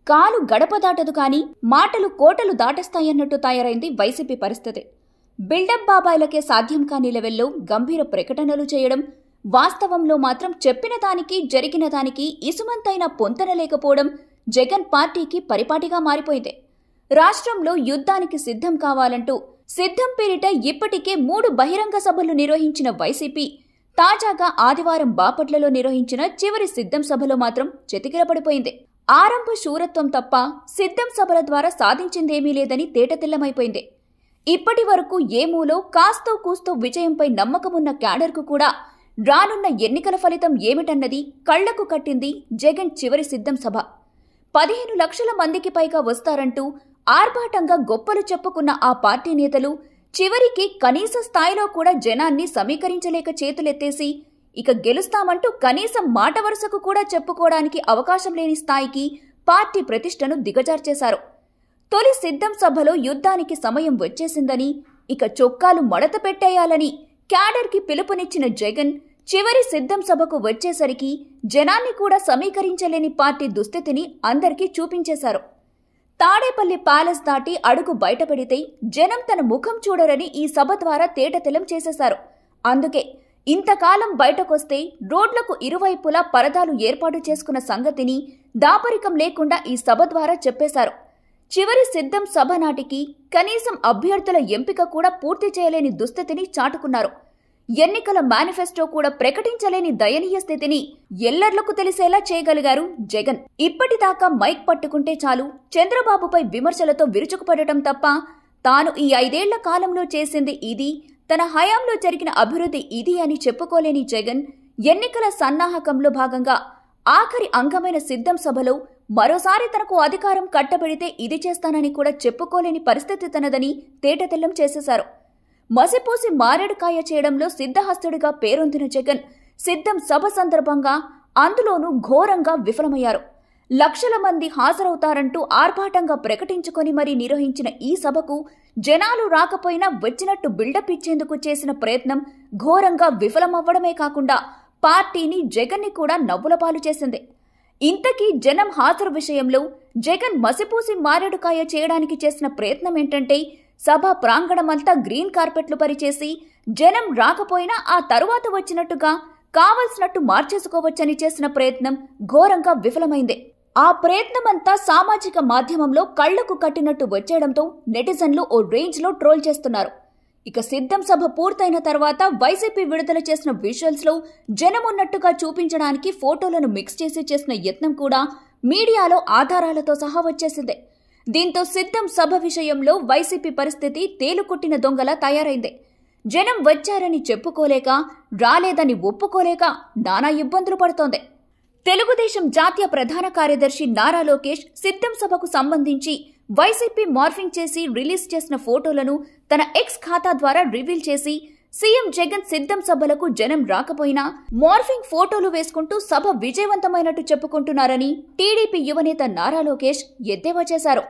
కాలు గడప దాటదు కానీ మాటలు కోటలు దాటేస్తాయన్నట్టు తయారైంది వైసీపీ పరిస్థితి. బిల్డప్ బాబాయిలకే సాధ్యం కాని లెవెల్లో గంభీర ప్రకటనలు చేయడం, వాస్తవంలో మాత్రం చెప్పిన దానికి జరిగిన దానికి ఇసుమంతైన పొంతన లేకపోవడం జగన్ పార్టీకి పరిపాటిగా మారిపోయింది. రాష్ట్రంలో యుద్ధానికి సిద్ధం కావాలంటూ సిద్ధం పేరిట ఇప్పటికే 3 బహిరంగ సభలు నిర్వహించిన వైసీపీ తాజాగా ఆదివారం బాపట్లలో నిర్వహించిన చివరి సిద్ధం సభలో మాత్రం చతికిలపడిపోయింది. ఆరంభ శూరత్వం తప్ప సిద్ధం సభల ద్వారా సాధించిందేమీ లేదని తేటతెల్లమైపోయింది. ఇప్పటి వరకు ఏ మూలో కాస్తో కూస్తో విజయంపై నమ్మకమున్న క్యాడర్కు కూడా రానున్న ఎన్నికల ఫలితం ఏమిటన్నది కళ్లకు కట్టింది జగన్ చివరి సిద్ధం సభ. 15 లక్షల మందికి పైగా వస్తారంటూ ఆర్భాటంగా గొప్పలు చెప్పుకున్న ఆ పార్టీ నేతలు చివరికి కనీస స్థాయిలో కూడా జనాన్ని సమీకరించలేక చేతులెత్తేసి ఇక గెలుస్తామంటూ కనీసం మాట వరుసకు కూడా చెప్పుకోవడానికి అవకాశం లేని స్థాయికి పార్టీ ప్రతిష్టను దిగజార్చేశారు. తొలి సిద్ధం సభలో యుద్ధానికి సమయం వచ్చేసిందని, ఇక చొక్కాలు మడత పెట్టేయాలని క్యాడర్కి పిలుపునిచ్చిన జగన్ చివరి సిద్ధం సభకు వచ్చేసరికి జనాన్ని కూడా సమీకరించలేని పార్టీ దుస్థితిని అందరికీ చూపించేశారు. తాడేపల్లి ప్యాలెస్ దాటి అడుగు బయటపెడితే జనం తన ముఖం చూడరని ఈ సభ ద్వారా తేటతెల్లం చేసేశారు. అందుకే ఇంతకాలం బయటకొస్తే రోడ్లకు ఇరువైపులా పరదాలు ఏర్పాటు చేసుకున్న సంగతిని దాపరికం లేకుండా ఈ సభ ద్వారా చెప్పేశారు. చివరి సిద్ధం సభ నాటికి కనీసం అభ్యర్థుల ఎంపిక కూడా పూర్తి చేయలేని దుస్థితిని చాటుకున్నారు. ఎన్నికల మేనిఫెస్టో కూడా ప్రకటించలేని దయనీయ స్థితిని ఎల్లర్లకు తెలిసేలా చేయగలిగారు జగన్. ఇప్పటిదాకా మైక్ పట్టుకుంటే చాలు చంద్రబాబుపై విమర్శలతో విరుచుకుపడటం తప్ప తాను ఈ 5 ఏళ్ల కాలంలో చేసింది ఇది, తన హయాంలో జరిగిన అభివృద్ధి ఇది అని చెప్పుకోలేని జగన్ ఎన్నికల సన్నాహకంలో భాగంగా ఆఖరి అంగమైన సిద్ధం సభలో మరోసారి తనకు అధికారం కట్టబెడితే ఇది చేస్తానని కూడా చెప్పుకోలేని పరిస్థితి తనదని తేటతెల్లం చేసేశారు. మసిపూసి మారేడుకాయ చేయడంలో సిద్ధహస్తుడిగా పేరొందిన జగన్ సిద్ధం సభ సందర్భంగా అందులోనూ ఘోరంగా విఫలమయ్యారు. లక్షల మంది హాజరవుతారంటూ ఆర్భాటంగా ప్రకటించుకొని మరీ నిర్వహించిన ఈ సభకు జనాలు రాకపోయినా వచ్చినట్టు బిల్డప్ ఇచ్చేందుకు చేసిన ప్రయత్నం ఘోరంగా విఫలమవ్వడమే కాకుండా పార్టీని జగన్ని కూడా నవ్వుల పాలు చేసింది. ఇంతకీ జనం హాజరు విషయంలో జగన్ మసిపూసి మారేడుకాయ చేయడానికి చేసిన ప్రయత్నం ఏంటంటే, సభ ప్రాంగణమంతా గ్రీన్ కార్పెట్లు పరిచేసి జనం రాకపోయినా ఆ తరువాత వచ్చినట్టుగా కావలసినట్టు మార్చేసుకోవచ్చని చేసిన ప్రయత్నం ఘోరంగా విఫలమైంది. ఆ ప్రయత్నమంతా సామాజిక మాధ్యమంలో కళ్లకు కట్టినట్టు వచ్చేయడంతో నెటిజన్లు ఓ రేంజ్లో ట్రోల్ చేస్తున్నారు. ఇక సిద్ధం సభ పూర్తయిన తర్వాత వైసీపీ విడుదల చేసిన విజువల్స్ లో జనం ఉన్నట్టుగా చూపించడానికి ఫోటోలను మిక్స్ చేసి చేసిన యత్నం కూడా మీడియాలో ఆధారాలతో సహా వచ్చేసింది. దీంతో సిద్ధం సభ విషయంలో వైసీపీ పరిస్థితి తేలుకొట్టిన దొంగలా తయారైంది. జనం వచ్చారని చెప్పుకోలేక, రాలేదని ఒప్పుకోలేక నానా ఇబ్బందులు పడుతోంది. తెలుగుదేశం జాతీయ ప్రధాన కార్యదర్శి నారా లోకేష్ సిద్ధం సభకు సంబంధించి వైసీపీ మార్ఫింగ్ చేసి రిలీజ్ చేసిన ఫోటోలను తన ఎక్స్ ఖాతా ద్వారా రివీల్ చేసి సీఎం జగన్ సిద్ధం సభలకు జనం రాకపోయినా మార్ఫింగ్ ఫోటోలు వేసుకుంటూ సభ విజయవంతమైనట్టు చెప్పుకుంటున్నారని టీడీపీ యువనేత నారా లోకేష్ ఎద్దేవా చేశారు.